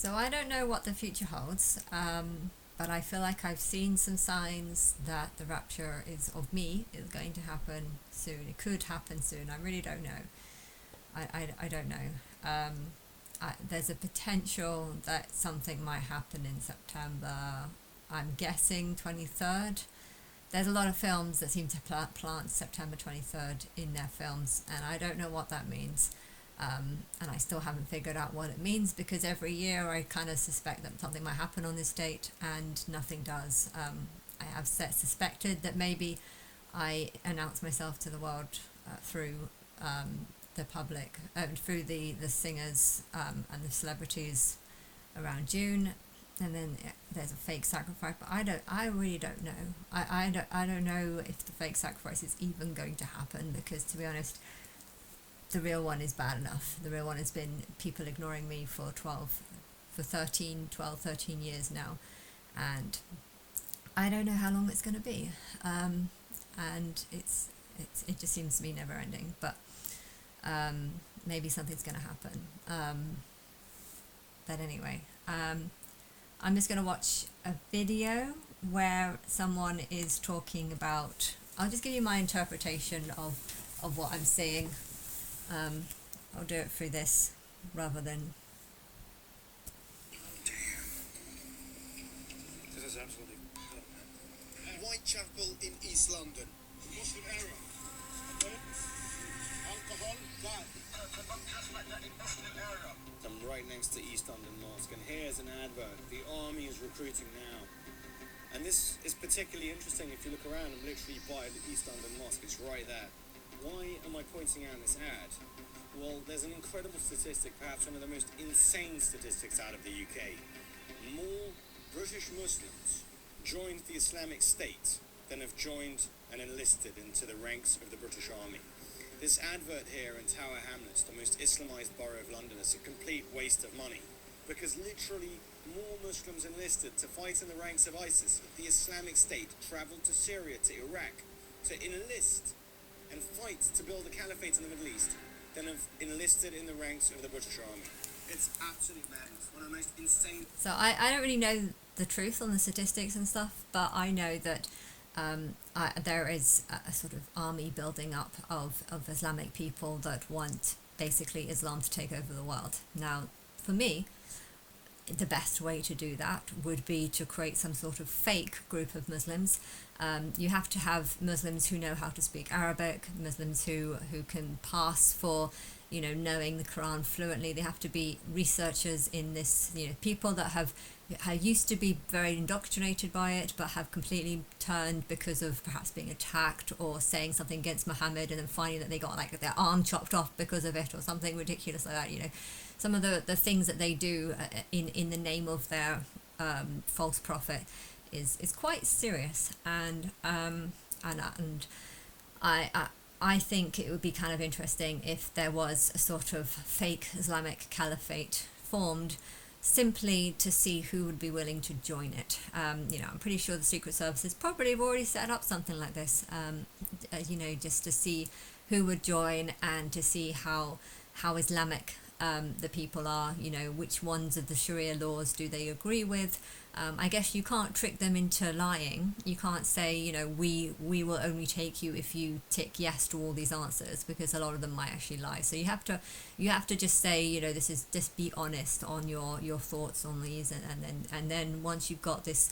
So I don't know what the future holds, but I feel like I've seen some signs that the rapture is of me is going to happen soon. It could happen soon. I really don't know. I don't know. There's a potential that something might happen in September. I'm guessing 23rd. There's a lot of films that seem to plant September 23rd in their films, and I don't know what that means. And I still haven't figured out what it means because every year I kind of suspect that something might happen on this date and nothing does. I have suspected that maybe I announce myself to the world through the public, through the singers and the celebrities around June, and then there's a fake sacrifice. But I really don't know. I don't know if the fake sacrifice is even going to happen because, to be honest, the real one is bad enough. The real one has been people ignoring me for 13 years now, and I don't know how long it's going to be. And it just seems to be never ending. But maybe something's going to happen. But anyway, I'm just going to watch a video where someone is talking about. I'll just give you my interpretation of what I'm seeing. I'll do it through this rather than. This is absolutely. Whitechapel in East London. Muslim error. Alcohol, bad. Just like that in Muslim error. I'm right next to East London Mosque, and here's an advert. The army is recruiting now. And this is particularly interesting if you look around. I'm literally by the East London Mosque. It's right there. Why am I pointing out this ad? Well, there's an incredible statistic, perhaps one of the most insane statistics out of the UK. More British Muslims joined the Islamic State than have joined and enlisted into the ranks of the British Army. This advert here in Tower Hamlets, the most Islamized borough of London, is a complete waste of money because literally more Muslims enlisted to fight in the ranks of ISIS. The Islamic State travelled to Syria, to Iraq, to enlist and fight to build a caliphate in the Middle East than have enlisted in the ranks of the British Army. It's absolute madness. One of the most insane. So I don't really know the truth on the statistics and stuff, but I know that there is a sort of army building up of Islamic people that want basically Islam to take over the world. Now, for me, the best way to do that would be to create some sort of fake group of Muslims. You have to have Muslims who know how to speak Arabic, Muslims who can pass for, knowing the Quran fluently. They have to be researchers in this, people that have used to be very indoctrinated by it, but have completely turned because of perhaps being attacked or saying something against Muhammad, and then finding that they got like their arm chopped off because of it, or something ridiculous like that. Some of the things that they do in the name of their false prophet is quite serious, and I think it would be kind of interesting if there was a sort of fake Islamic caliphate formed, simply to see who would be willing to join it. I'm pretty sure the Secret Services probably have already set up something like this, just to see who would join and to see how Islamic the people are, which ones of the Sharia laws do they agree with. I guess you can't trick them into lying. You can't say, we will only take you if you tick yes to all these answers, because a lot of them might actually lie. So you have to just say, this is, just be honest on your thoughts on these, and then once you've got this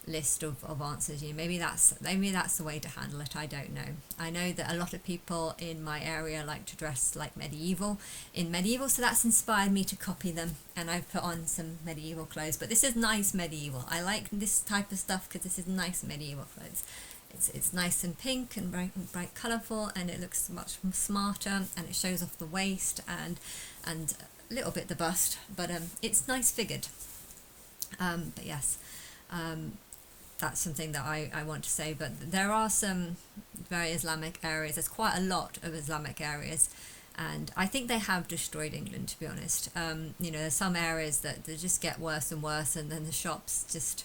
list of answers, maybe that's the way to handle it. I don't know. I know that a lot of people in my area like to dress like medieval, so that's inspired me to copy them, and I've put on some medieval clothes. But this is nice medieval. I like this type of stuff because this is nice medieval clothes. It's nice and pink and bright colourful, and it looks much smarter, and it shows off the waist and a little bit the bust, but it's nice figured. But yes. That's something that I want to say. But there are some very Islamic areas. There's quite a lot of Islamic areas, and I think they have destroyed England, to be honest. There's some areas that they just get worse and worse, and then the shops just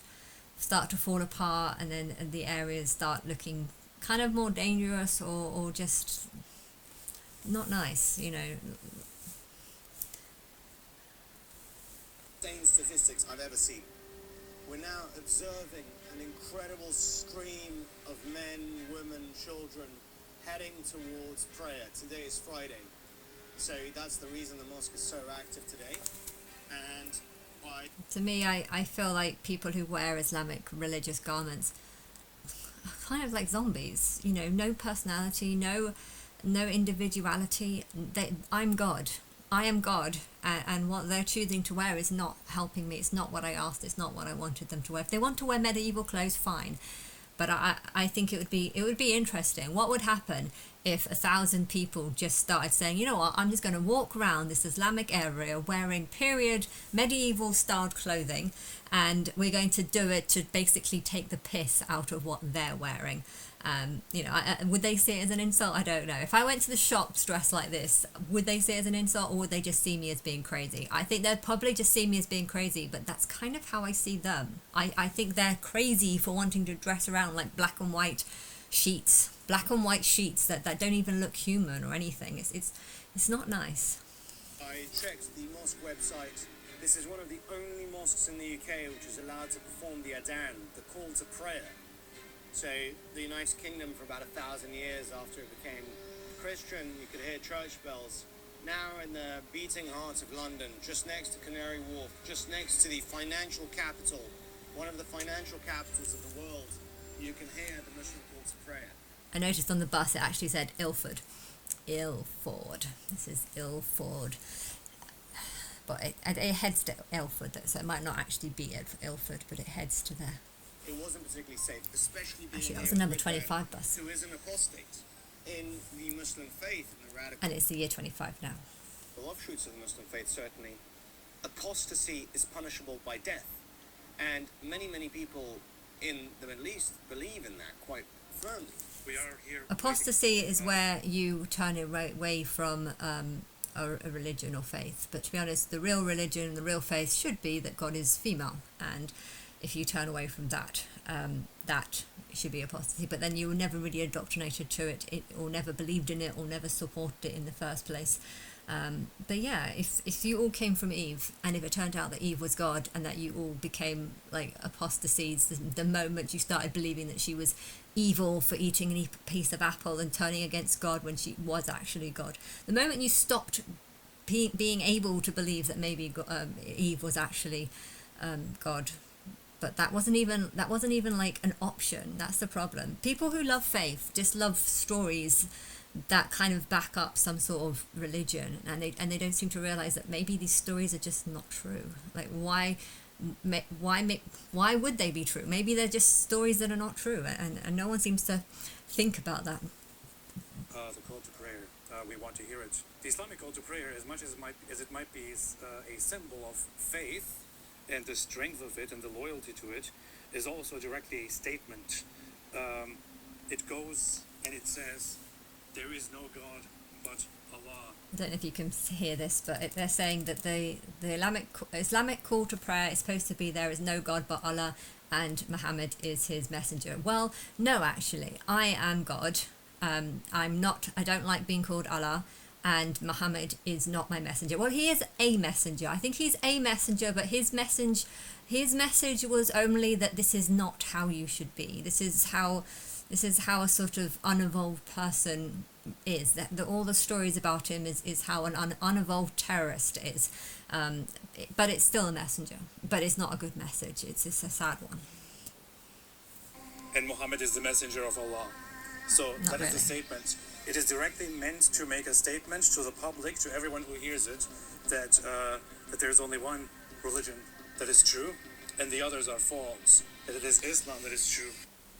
start to fall apart, and then the areas start looking kind of more dangerous or just not nice, Same insane statistics I've ever seen. We're now observing an incredible stream of men, women, children heading towards prayer. Today is Friday, so that's the reason the mosque is so active today. And to me, I feel like people who wear Islamic religious garments are kind of like zombies. You know, no personality, no individuality. I'm God. I am God, and what they're choosing to wear is not helping me. It's not what I asked. It's not what I wanted them to wear. If they want to wear medieval clothes, fine. But I think it would be interesting. What would happen if 1,000 people just started saying, you know what, I'm just going to walk around this Islamic area wearing period medieval styled clothing, and we're going to do it to basically take the piss out of what they're wearing. You know, would they see it as an insult? I don't know. If I went to the shops dressed like this, would they see it as an insult, or would they just see me as being crazy? I think they'd probably just see me as being crazy, but that's kind of how I see them. I think they're crazy for wanting to dress around like black and white sheets that don't even look human or anything. It's not nice. I checked the mosque website. This is one of the only mosques in the UK which is allowed to perform the adhan, the call to prayer. So the United Kingdom, for about 1,000 years after it became Christian, you could hear church bells. Now in the beating heart of London, just next to Canary Wharf, just next to the financial capital, one of the financial capitals of the world, you can hear the Muslim call to prayer. I noticed on the bus it actually said Ilford. Ilford. This is Ilford. But it heads to Ilford, so it might not actually be Ilford, but it heads to there. It wasn't particularly safe, especially being actually, that was the number 25 bus. Who is an apostate in the Muslim faith and the radical. And it's the year 25 now. The offshoots of the Muslim faith, certainly. Apostasy is punishable by death. And many people in the Middle East believe in that quite firmly. We are here. Apostasy is where you turn away from a religion or faith. But to be honest, the real religion, the real faith should be that God is female. And if you turn away from that, that should be apostasy. But then you were never really indoctrinated to it, or never believed in it, or never supported it in the first place. But yeah, if you all came from Eve, and if it turned out that Eve was God, and that you all became like apostasies the moment you started believing that she was evil for eating a piece of apple and turning against God when she was actually God, the moment you stopped being able to believe that maybe Eve was actually God. But that wasn't even like an option. That's the problem. People who love faith just love stories that kind of back up some sort of religion, and they don't seem to realize that maybe these stories are just not true. Like why would they be true? Maybe they're just stories that are not true, and no one seems to think about that. The call to prayer, we want to hear it. The Islamic call to prayer, as much as it might be a symbol of faith, and the strength of it and the loyalty to it, is also directly a statement. It goes and it says, there is no God but Allah. I don't know if you can hear this, but they're saying that the Islamic call to prayer is supposed to be there is no God but Allah, and Muhammad is his messenger. Well, no, actually, I am God. I don't like being called Allah, and Muhammad is not my messenger. Well, he is a messenger. I think he's a messenger, but his message was only that this is not how you should be. This is how a sort of unevolved person is. That all the stories about him is how an unevolved terrorist is. But it's still a messenger. But it's not a good message. It's a sad one. And Muhammad is the messenger of Allah. So Not that really. is the statement. It is directly meant to make a statement to the public, to everyone who hears it, that there is only one religion that is true, and the others are false. That it is Islam that is true.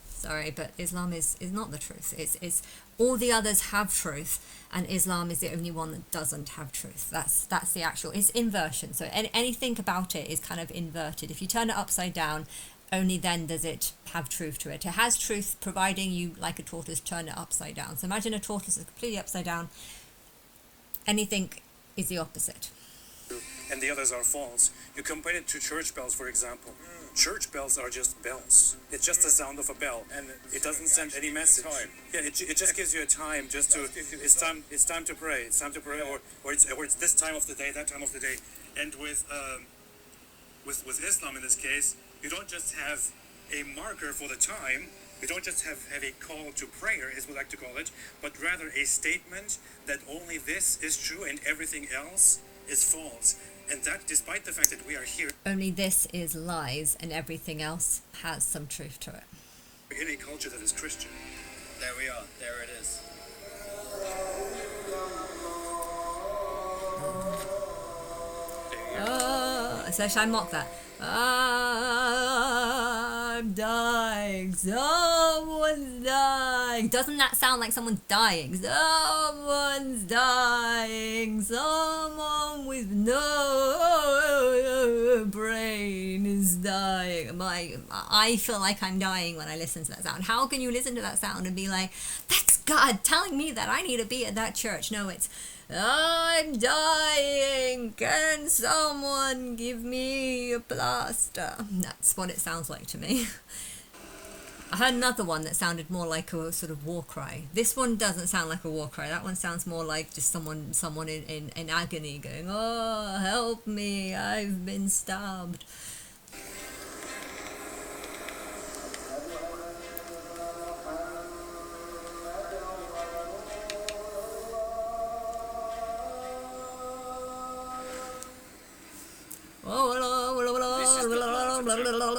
Sorry, but Islam is not the truth. It's all the others have truth, and Islam is the only one that doesn't have truth. That's the actual. It's inversion. So anything about it is kind of inverted. If you turn it upside down, only then does it have truth to it. It has truth, providing you, like a tortoise, turn it upside down. So imagine a tortoise is completely upside down. Anything is the opposite. And the others are false. You compare it to church bells, for example. Church bells are just bells. It's just the sound of a bell, and it doesn't send any message. Yeah, it just gives you a time, just to it's time to pray. It's time to pray, or it's this time of the day, that time of the day. And with with Islam in this case, you don't just have a marker for the time, you don't just have a call to prayer, as we like to call it, but rather a statement that only this is true and everything else is false. And that despite the fact that we are here Only this is lies and everything else has some truth to it. in a culture that is Christian. There we are. There it is. So should I mock that? I'm dying. Someone's dying. Doesn't that sound like someone's dying? Someone's dying. Someone with no brain is dying. I feel like I'm dying when I listen to that sound. How can you listen to that sound and be like, that's God telling me that I need to be at that church? No, it's, I'm dying. Can someone give me a plaster? That's what it sounds like to me. I heard another one that sounded more like a sort of war cry. This one doesn't sound like a war cry. That one sounds more like just someone in agony going, oh, help me, I've been stabbed.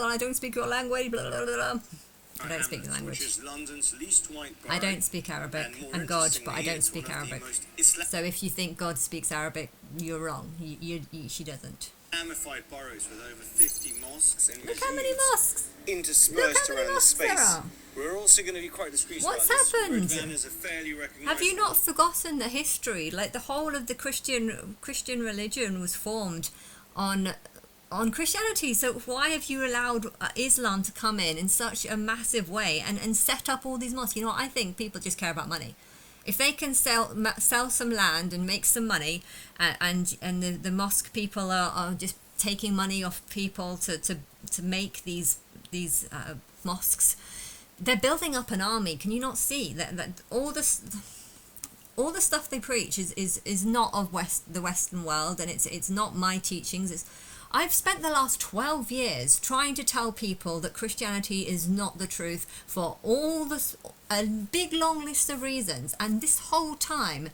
I don't speak your language. I don't speak the language. Which is London's least white borough. I don't speak Arabic, and God, but I don't speak Arabic. So if you think God speaks Arabic, you're wrong. She doesn't. Islamified boroughs with over 50 mosques and Look how many mosques. interspersed Look how many around the mosques there space. are. We're also going to be quite discreet What's about this. happened? Red Van is a fairly recognised. Have you not forgotten the history? Like the whole of the Christian religion was formed on Christianity. So why have you allowed Islam to come in such a massive way and set up all these mosques? You know what? I think people just care about money. If they can sell some land and make some money, and the mosque people are just taking money off people to make these mosques, they're building up an army. Can you not see that all the stuff they preach is not of the Western world, and it's not my teachings. I've spent the last 12 years trying to tell people that Christianity is not the truth for a big long list of reasons, and this whole time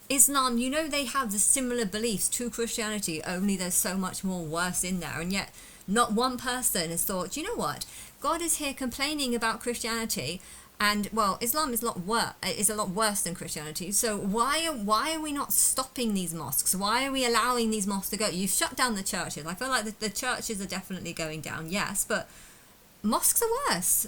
Islam, you know, they have the similar beliefs to Christianity, only there's so much more worse in there, and yet not one person has thought, you know what, God is here complaining about Christianity, and well, Islam is a lot worse than Christianity. So why are we not stopping these mosques? Why are we allowing these mosques to go? You've shut down the churches. I feel like the churches are definitely going down, yes, but mosques are worse.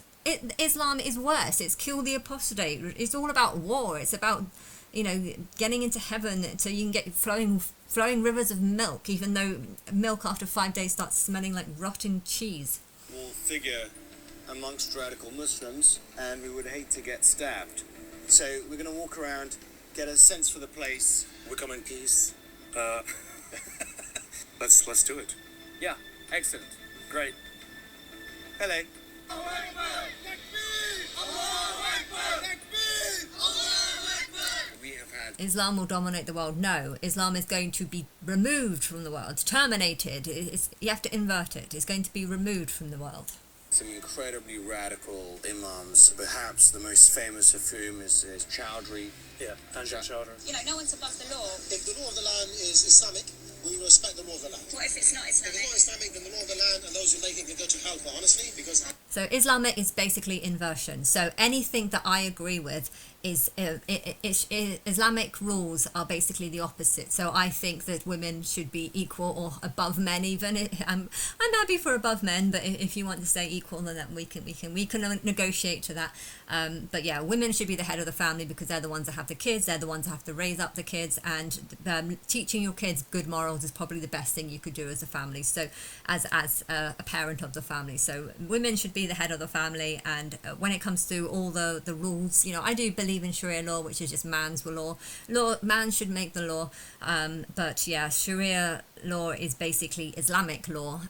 Islam is worse. It's kill the apostate. It's all about war. It's about, you know, getting into heaven so you can get flowing rivers of milk, even though milk after 5 days starts smelling like rotten cheese. Will figure amongst radical Muslims, and we would hate to get stabbed. So we're going to walk around, get a sense for the place. We come in peace. Let's do it. Yeah, excellent, great. Hello. We have had Islam will dominate the world. No, Islam is going to be removed from the world, terminated. You have to invert it. It's going to be removed from the world. some incredibly radical imams, perhaps the most famous of whom is Chowdhury. Yeah, Anjar Chowdhury. You know, no one's above the law. If the law of the land is Islamic, we respect the law of the land. What if it's not If Islamic? it's not Islamic, then the law of the land and those who make it can go to hellfire, honestly, because... So Islamic is basically inversion. So anything that I agree with is Islamic rules are basically the opposite. So I think that women should be equal or above men. Even I'm happy for above men, but if you want to say equal, then we can negotiate to that. But yeah, women should be the head of the family because they're the ones that have the kids. They're the ones that have to raise up the kids, and teaching your kids good morals is probably the best thing you could do as a family. So as a parent of the family, so women should be the head of the family. And when it comes to all the rules, you know, I do believe in Sharia law, which is just man's law. Man should make the law. But yeah, Sharia law is basically Islamic law,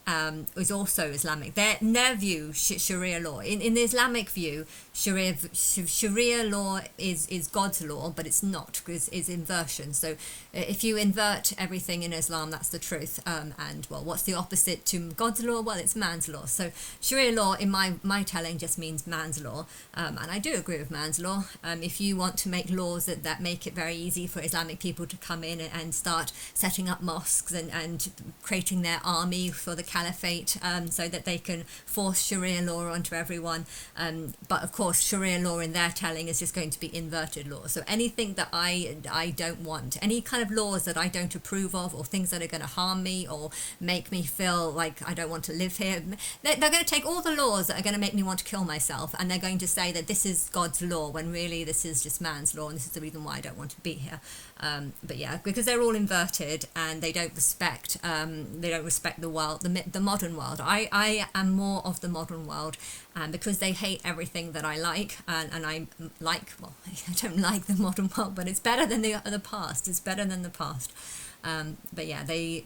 is also Islamic. In their view, Sharia law. In the Islamic view, Sharia law is God's law, but it's not, because it's inversion. So if you invert everything in Islam, that's the truth. And well, what's the opposite to God's law? Well, it's man's law. So Sharia law, in my telling, just means man's law. And I do agree with man's law. If you want to make laws that make it very easy for Islamic people to come in and start setting up mosques and creating their army for the caliphate, so that they can force Sharia law onto everyone. But of course, Sharia law in their telling is just going to be inverted law. So anything that I don't want, any kind of laws that I don't approve of, or things that are going to harm me or make me feel like I don't want to live here, they're going to take all the laws that are going to make me want to kill myself, and they're going to say that this is God's law, when really this is just man's law, and this is the reason why I don't want to be here. But yeah, because they're all inverted, and they don't respect the world, the modern world. I am more of the modern world, and because they hate everything that I like, and I like, well, I don't like the modern world, but it's better than the past. It's better than the past. But yeah, they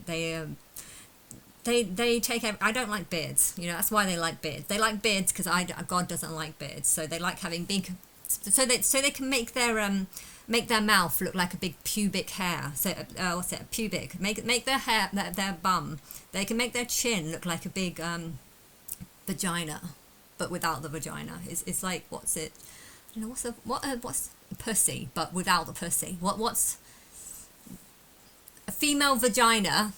take. I don't like beards. That's why they like beards. They like beards because God doesn't like beards. So they like having big, so they can make their mouth look like a big pubic hair. So what's it? Pubic. Make their hair, their bum. They can make their chin look like a big vagina, but without the vagina. It's like, what's it? I don't know, what's pussy, but without the pussy. What's a female vagina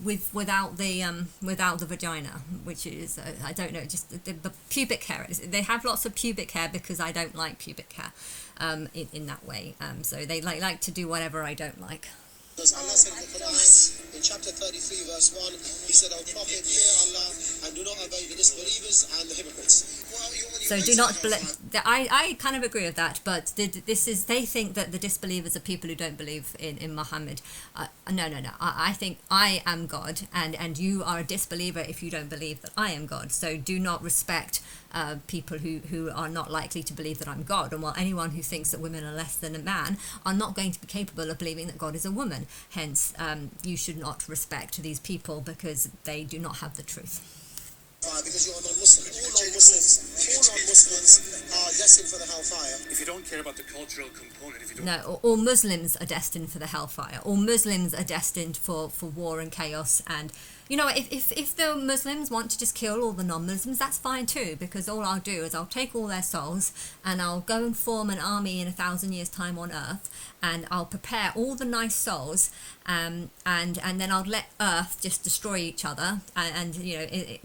without the vagina, which is I don't know, just the pubic hair. They have lots of pubic hair because I don't like pubic hair in that way. So they like to do whatever I don't like. Because Allah said in the Quran, in chapter 33, verse 1, He said, "O Prophet, fear Allah and do not obey the disbelievers and the hypocrites." So do not believe. I kind of agree with that, but they think that the disbelievers are people who don't believe in Muhammad. No. I think I am God, and you are a disbeliever if you don't believe that I am God. So do not respect people who are not likely to believe that I'm God. And while anyone who thinks that women are less than a man are not going to be capable of believing that God is a woman. Hence, you should not respect these people because they do not have the truth. Because you're a non-Muslim. All non-Muslims are destined for the hellfire. If you don't care about the cultural component, if you don't... No, all Muslims are destined for the hellfire. All Muslims are destined for war and chaos. And if the Muslims want to just kill all the non-Muslims, that's fine too, because all I'll do is I'll take all their souls and I'll go and form an army in 1,000 years' time on Earth, and I'll prepare all the nice souls, and then I'll let Earth just destroy each other, and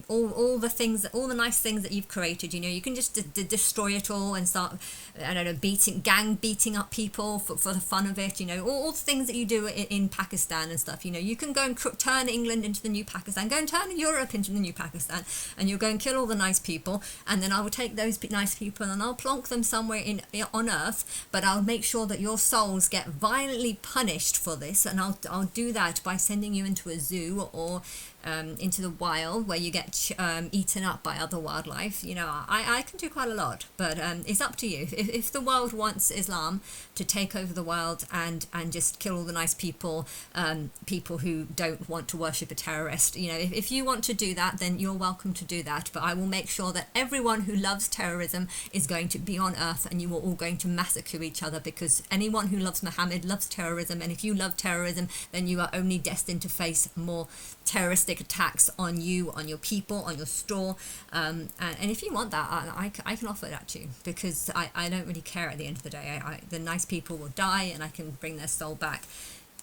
all the nice things that you've created, you can just destroy it all and start, I don't know, beating up people for the fun of it, all the things that you do in Pakistan and stuff, you can go and turn England into the new Pakistan, go and turn Europe into the new Pakistan, and you'll go and kill all the nice people, and then I will take those nice people and I'll plonk them somewhere on Earth, but I'll make sure that your souls get violently punished for this, and I'll do that by sending you into a zoo or into the wild where you get eaten up by other wildlife. I can do quite a lot, but it's up to you. If the world wants Islam to take over the world and just kill all the nice people, people who don't want to worship a terrorist, if you want to do that, then you're welcome to do that, but I will make sure that everyone who loves terrorism is going to be on Earth, and you are all going to massacre each other, because anyone who loves Muhammad loves terrorism, and if you love terrorism, then you are only destined to face more terroristic attacks on you, on your people, on your store, and if you want that, I can offer that to you, because I don't really care at the end of the day. The nice people will die, and I can bring their soul back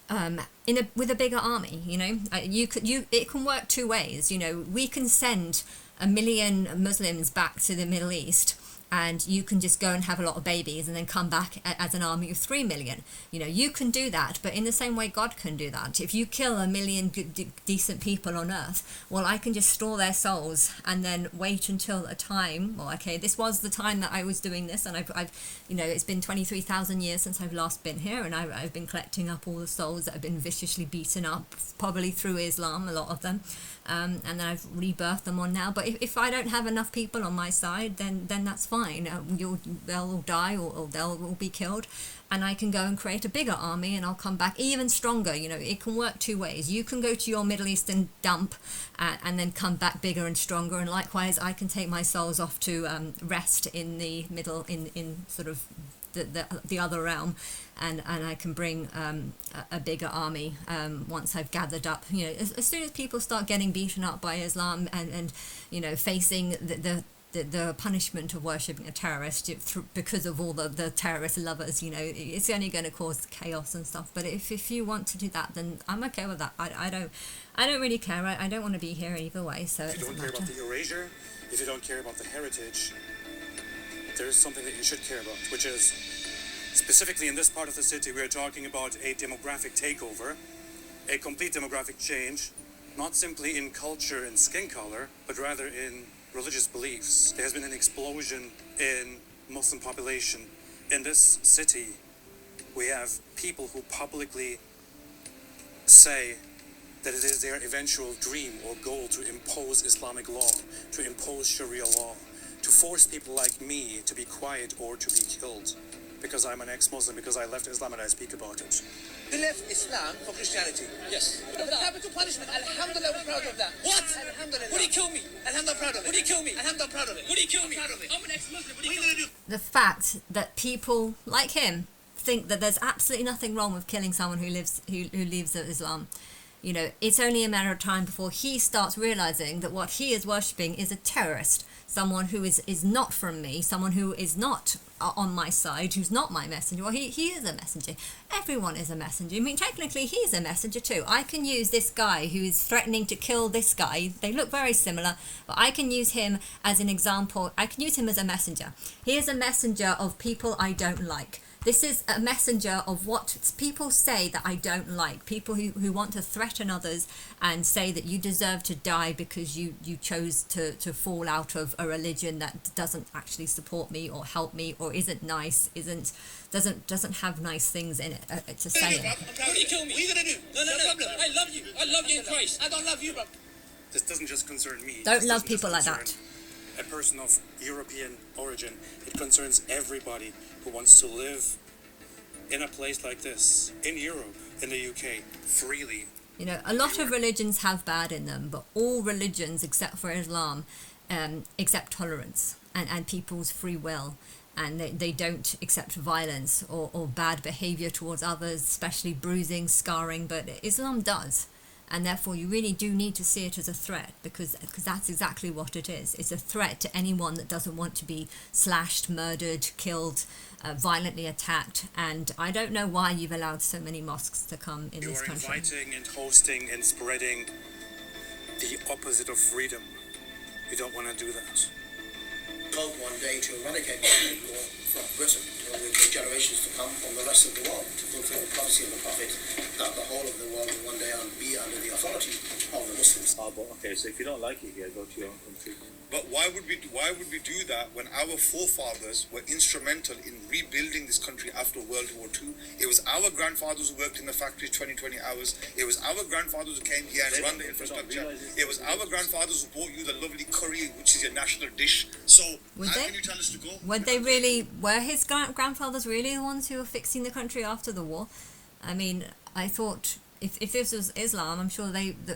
with a bigger army. It can work two ways. We can send 1 million Muslims back to the Middle East, and you can just go and have a lot of babies and then come back as an army of 3 million. You can do that, but in the same way God can do that. If you kill 1 million decent people on Earth, well, I can just store their souls and then wait until a time, well, okay, this was the time that I was doing this, and I've it's been 23,000 years since I've last been here, and I've been collecting up all the souls that have been viciously beaten up, probably through Islam, a lot of them, and then I've rebirthed them on now. But if I don't have enough people on my side, then that's fine. fine. They'll all die or they'll all be killed, and I can go and create a bigger army, and I'll come back even stronger. You know, it can work two ways. You can go to your Middle Eastern dump and then come back bigger and stronger, and likewise I can take my souls off to rest in the middle, in sort of the other realm, and I can bring a bigger army once I've gathered up. You know, as soon as people start getting beaten up by Islam and you know, facing the punishment of worshipping a terrorist because of all the terrorist lovers, you know, it's only going to cause chaos and stuff. But if you want to do that, then I'm okay with that. I don't really care. I don't want to be here either way. So if you don't care about the erasure, if you don't care about the heritage, there's something that you should care about, which is specifically in this part of the city, we are talking about a demographic takeover, a complete demographic change, not simply in culture and skin color, but rather in religious beliefs. There has been an explosion in Muslim population. In this city, we have people who publicly say that it is their eventual dream or goal to impose Islamic law, to impose Sharia law, to force people like me to be quiet or to be killed because I'm an ex-Muslim, because I left Islam and I speak about it. You left Islam for Christianity? Yes. The capital punishment, alhamdulillah, we're proud of that. What? Alhamdulillah. Would he kill me? Alhamdulillah, proud of it. Would he kill me? Alhamdulillah, proud of it. Would he kill me? Proud of it. I'm an ex-Muslim. What are you going to do? The fact that people like him think that there's absolutely nothing wrong with killing someone who leaves Islam. You know, it's only a matter of time before he starts realizing that what he is worshipping is a terrorist, someone who is not from me, someone who is not on my side, who's not my messenger. Well, he is a messenger. Everyone is a messenger. I mean, technically, he's a messenger too. I can use this guy who is threatening to kill this guy. They look very similar, but I can use him as an example. I can use him as a messenger. He is a messenger of people I don't like. This is a messenger of what people say that I don't like. People who want to threaten others and say that you deserve to die because you chose to fall out of a religion that doesn't actually support me or help me or isn't nice, doesn't have nice things in it to say. Would he kill me? What are you going to do? No problem. I love you. I love you in Christ. I don't love you, bro. This doesn't just concern me. Don't This love doesn't just people like concern that. A person of European origin. It concerns everybody who wants to live in a place like this, in Europe, in the UK, freely. You know, a lot of religions have bad in them, but all religions except for Islam accept tolerance and people's free will, and they don't accept violence or bad behavior towards others, especially bruising, scarring, but Islam does. And therefore you really do need to see it as a threat, because that's exactly what it is. It's a threat to anyone that doesn't want to be slashed, murdered, killed, violently attacked. And I don't know why you've allowed so many mosques to come in this country. You are inviting and hosting and spreading the opposite of freedom. You don't want to do that. Hope one day to eradicate Muslim law from Britain, with the generations to come from the rest of the world, to fulfill the prophecy of the Prophet that the whole of the world will one day be under the authority of the Muslims. Oh, but okay, so if you don't like it here, go to your own country. But why would we do that when our forefathers were instrumental in rebuilding this country after World War II? It was our grandfathers who worked in the factories 20 hours. It was our grandfathers who came here and ran the infrastructure. It was our grandfathers who brought you the lovely curry, which is your national dish. So how can you tell us to go? Were his grandfathers really the ones who were fixing the country after the war? I mean, I thought if this was Islam, I'm sure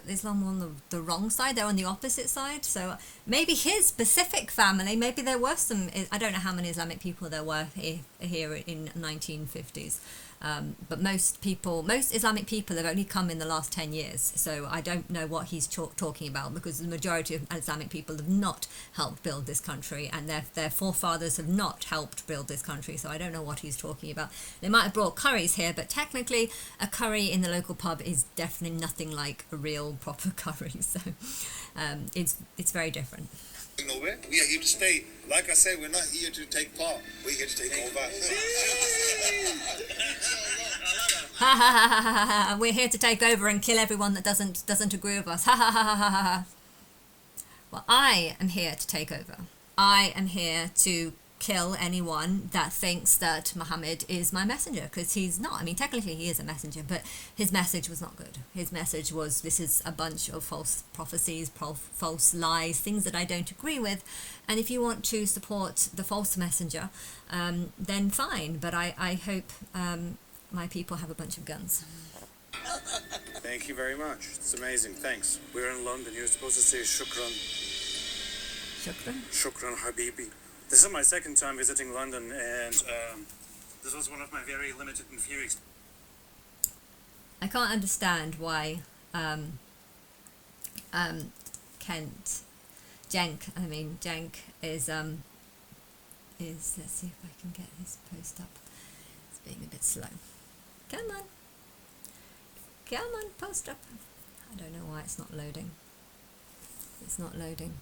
Islam were on the wrong side. They're on the opposite side. So maybe his specific family, maybe there were some, I don't know how many Islamic people there were here in 1950s. But most Islamic people have only come in the last 10 years. So I don't know what he's talking about, because the majority of Islamic people have not helped build this country, and their forefathers have not helped build this country. So I don't know what he's talking about. They might have brought curries here, but technically a curry in the local pub is definitely nothing like a real proper curry. So it's very different. Nowhere. We are here to stay. Like I said, we're not here to take part. We're here to take over. Ha ha ha ha ha ha! We're here to take over and kill everyone that doesn't agree with us. Ha ha ha ha ha ha! Well, I am here to take over. I am here to kill anyone that thinks that Muhammad is my messenger, because he's not. I mean, technically he is a messenger, but his message was not good. His message was, this is a bunch of false prophecies, false lies, things that I don't agree with, and if you want to support the false messenger, then fine, but I hope my people have a bunch of guns. Thank you very much. It's amazing. Thanks. We're in London. You're supposed to say shukran. Shukran? Shukran, Habibi. This is my second time visiting London, and this was one of my very limited and few experiences. I can't understand why Cenk is let's see if I can get his post up. It's being a bit slow. Come on, post up. I don't know why it's not loading. It's not loading.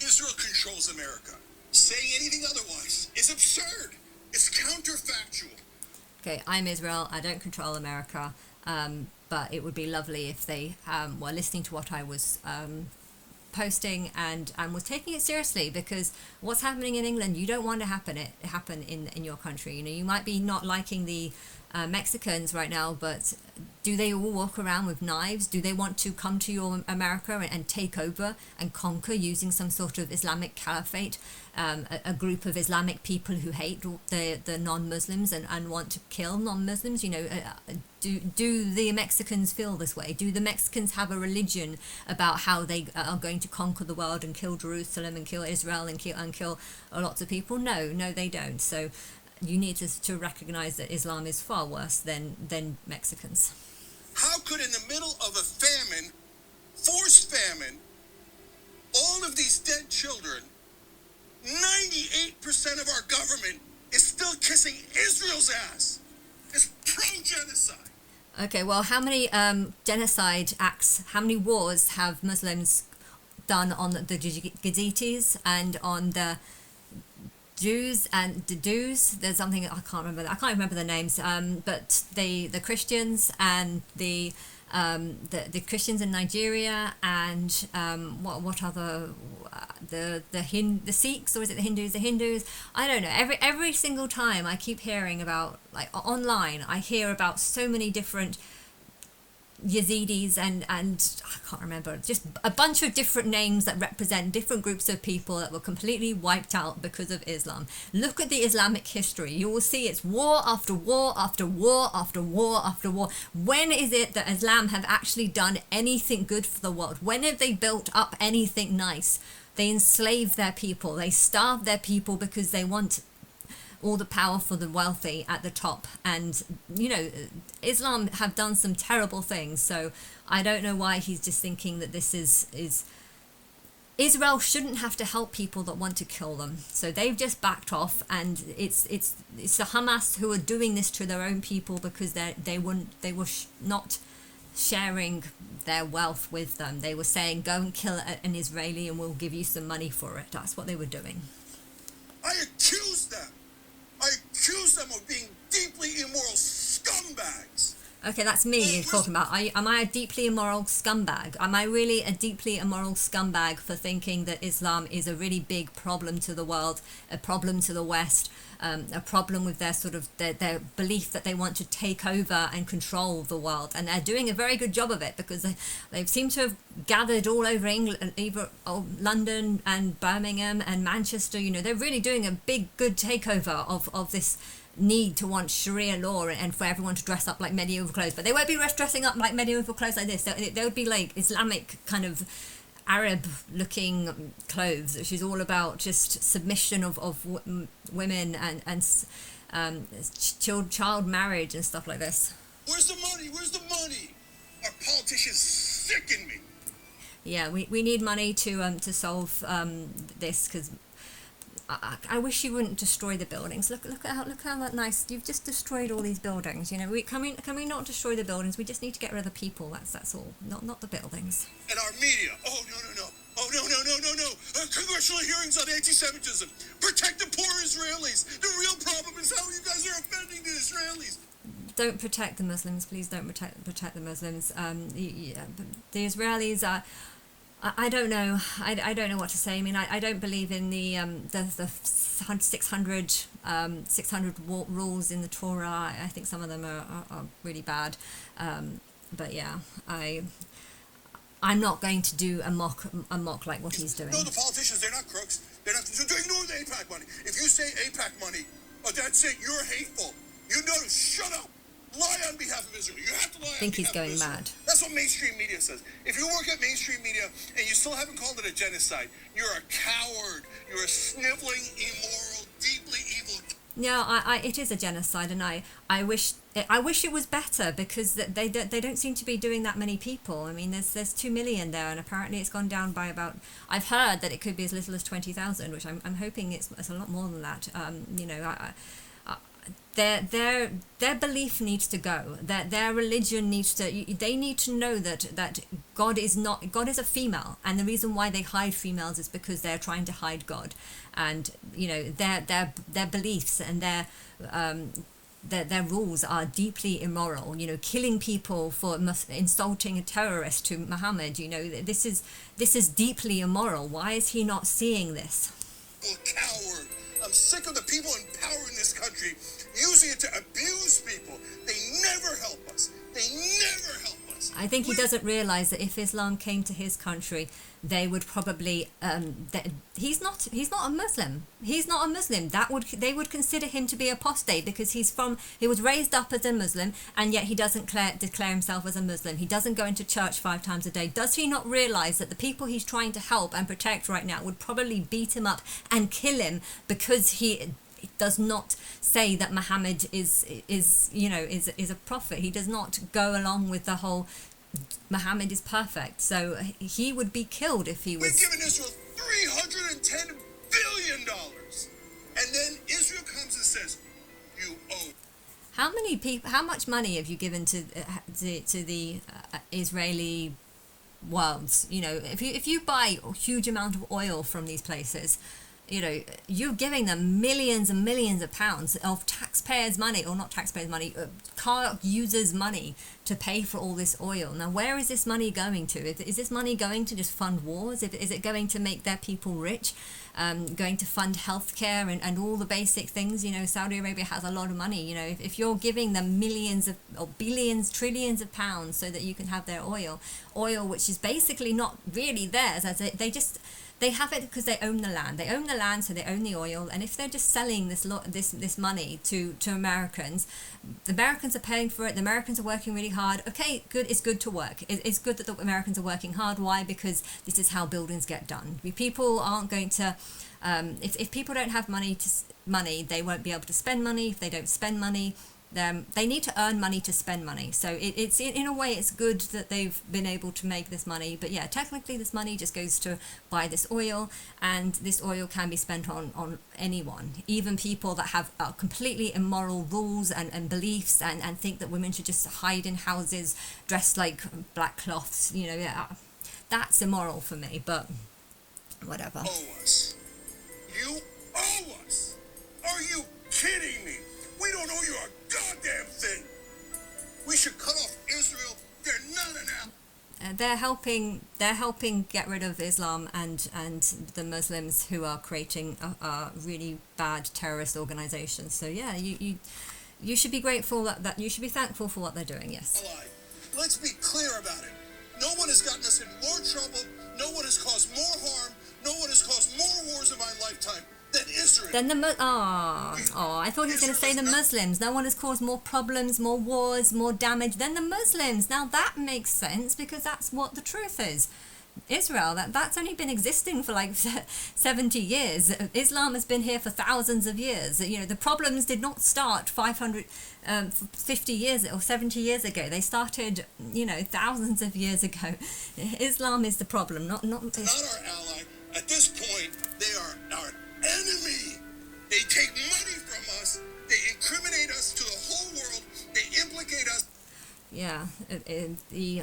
Israel controls America. Saying anything otherwise is absurd. It's counterfactual. Okay, I'm Israel. I don't control America, but it would be lovely if they were listening to what I was posting and was taking it seriously, because what's happening in England, you don't want to happen in your country. You know, you might be not liking the Mexicans right now, but do they all walk around with knives? Do they want to come to your America and take over and conquer using some sort of Islamic caliphate, a group of Islamic people who hate the non-Muslims and want to kill non-Muslims? You know, do the Mexicans feel this way? Do the Mexicans have a religion about how they are going to conquer the world and kill Jerusalem and kill Israel and kill lots of people? No, they don't. So you need to recognize that Islam is far worse than Mexicans. How could, in the middle of a famine, forced famine, all of these dead children, 98% of our government is still kissing Israel's ass? It's pro-genocide. Okay, well, how many genocide acts, how many wars have Muslims done on the Yazidis and on the Jews and the Jews? There's something I can't remember the names. But the Christians and the Christians in Nigeria and what other the Sikhs, or is it the Hindus? The Hindus. I don't know. Every single time I keep hearing about, like online, I hear about so many different Yazidis and I can't remember, just a bunch of different names that represent different groups of people that were completely wiped out because of Islam. Look at the Islamic history. You will see it's war after war after war after war after war. When is it that Islam have actually done anything good for the world? When have they built up anything nice? They enslave their people. They starve their people because they want all the power for the wealthy at the top. And, you know, Islam have done some terrible things. So I don't know why he's just thinking that this is Israel shouldn't have to help people that want to kill them. So they've just backed off, and it's the Hamas who are doing this to their own people because they were not sharing their wealth with them. They were saying, go and kill an Israeli and we'll give you some money for it. That's what they were doing. I accuse them of being deeply immoral scumbags. Okay, that's me you're talking about. Am I a deeply immoral scumbag? Am I really a deeply immoral scumbag for thinking that Islam is a really big problem to the world, a problem to the West, a problem with their sort of their belief that they want to take over and control the world? And they're doing a very good job of it, because they seem to have gathered all over England, London and Birmingham and Manchester. You know, they're really doing a big, good takeover of this need to want Sharia law and for everyone to dress up like medieval clothes. But they won't be dressing up like medieval clothes like this. They would be like Islamic kind of Arab looking clothes, which is all about just submission of women and child marriage and stuff like this. Where's the money? Our politicians sicken me. Yeah, we need money to solve this, because I wish you wouldn't destroy the buildings. Look how that nice. You've just destroyed all these buildings. You know, can we not destroy the buildings? We just need to get rid of the people. That's all. Not the buildings. And our media. Oh no. Congressional hearings on anti-Semitism. Protect the poor Israelis. The real problem is how you guys are offending the Israelis. don't protect the Muslims. Please don't protect the Muslims. The Israelis are. I don't know. I don't know what to say. I mean, I don't believe in the 600 rules in the Torah. I think some of them are really bad. But yeah, I'm not going to do a mock like what he's doing. No, the politicians, they're not crooks. They're not. So ignore the AIPAC money. If you say AIPAC money, that's it. You're hateful. You know, shut up. Lie on behalf of Israel. You have to lie on behalf of Israel. I think he's going mad. That's what mainstream media says. If you work at mainstream media and you still haven't called it a genocide, you're a coward. You're a sniveling, immoral, deeply evil. Yeah, it is a genocide, and I wish it was better, because they don't seem to be doing that many people. I mean, there's 2 million there, and apparently it's gone down by about. I've heard that it could be as little as 20,000, which I'm hoping it's a lot more than that. Their belief needs to go. Their religion needs to. They need to know that God is a female, and the reason why they hide females is because they're trying to hide God, and their beliefs and their rules are deeply immoral. Killing people for insulting a terrorist to Muhammad. This is deeply immoral. Why is he not seeing this? Coward. I'm sick of the people in power in this country using it to abuse people. They never help us. I think he doesn't realize that if Islam came to his country, they would probably he's not a Muslim. He's not a Muslim. They would consider him to be apostate, because he was raised up as a Muslim, and yet he doesn't declare himself as a Muslim. He doesn't go into church 5 times a day. Does he not realize that the people he's trying to help and protect right now would probably beat him up and kill him, because he does not say that Muhammad is a prophet. He does not go along with the whole Muhammad is perfect. So he would be killed if he was. We've given Israel $310 billion, and then Israel comes and says, "You owe." How much money have you given to the Israeli worlds? If you buy a huge amount of oil from these places, you're giving them millions and millions of pounds of taxpayers' money, or not taxpayers' money, car users' money to pay for all this oil. Now, where is this money going to? Is this money going to just fund wars? Is it going to make their people rich? Going to fund healthcare and all the basic things? Saudi Arabia has a lot of money. If you're giving them millions or billions, trillions of pounds so that you can have their oil which is basically not really theirs, they have it because they own the land. They own the land, so they own the oil. And if they're just selling this money to Americans, the Americans are paying for it. The Americans are working really hard. Okay, good. It's good to work. It's good that the Americans are working hard. Why? Because this is how buildings get done. People aren't going to. If people don't have money, they won't be able to spend money. If they don't spend money, they need to earn money to spend money. So it's in a way it's good that they've been able to make this money. But yeah, technically this money just goes to buy this oil, and this oil can be spent on anyone, even people that have completely immoral rules and beliefs and think that women should just hide in houses dressed like black cloths. That's immoral for me, but whatever. Owe us. You owe us. Are you kidding me? We don't owe you a goddamn thing. We should cut off Israel. They're not enough. They're helping get rid of Islam and the Muslims who are creating a really bad terrorist organizations. So yeah, you should be grateful that you should be thankful for what they're doing. Yes. Let's be clear about it. No one has gotten us in more trouble. No one has caused more harm. No one has caused more wars in my lifetime than Israel. Then I thought he was going to say the Muslims. No one has caused more problems, more wars, more damage than the Muslims. Now that makes sense, because that's what the truth is. Israel, that's only been existing for like 70 years. Islam has been here for thousands of years. The problems did not start 50 years or 70 years ago. They started, thousands of years ago. Islam is the problem, not our ally. At this point, they are our enemy. They take money from us. They incriminate us to the whole world. They implicate us. Yeah, the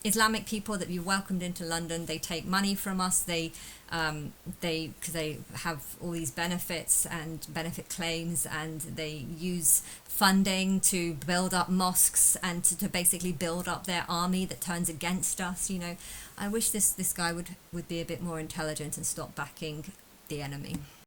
Islamic people that we welcomed into London, they take money from us. Because they have all these benefits and benefit claims, and they use funding to build up mosques and to basically build up their army that turns against us. You know, I wish this guy would be a bit more intelligent and stop backing the enemy.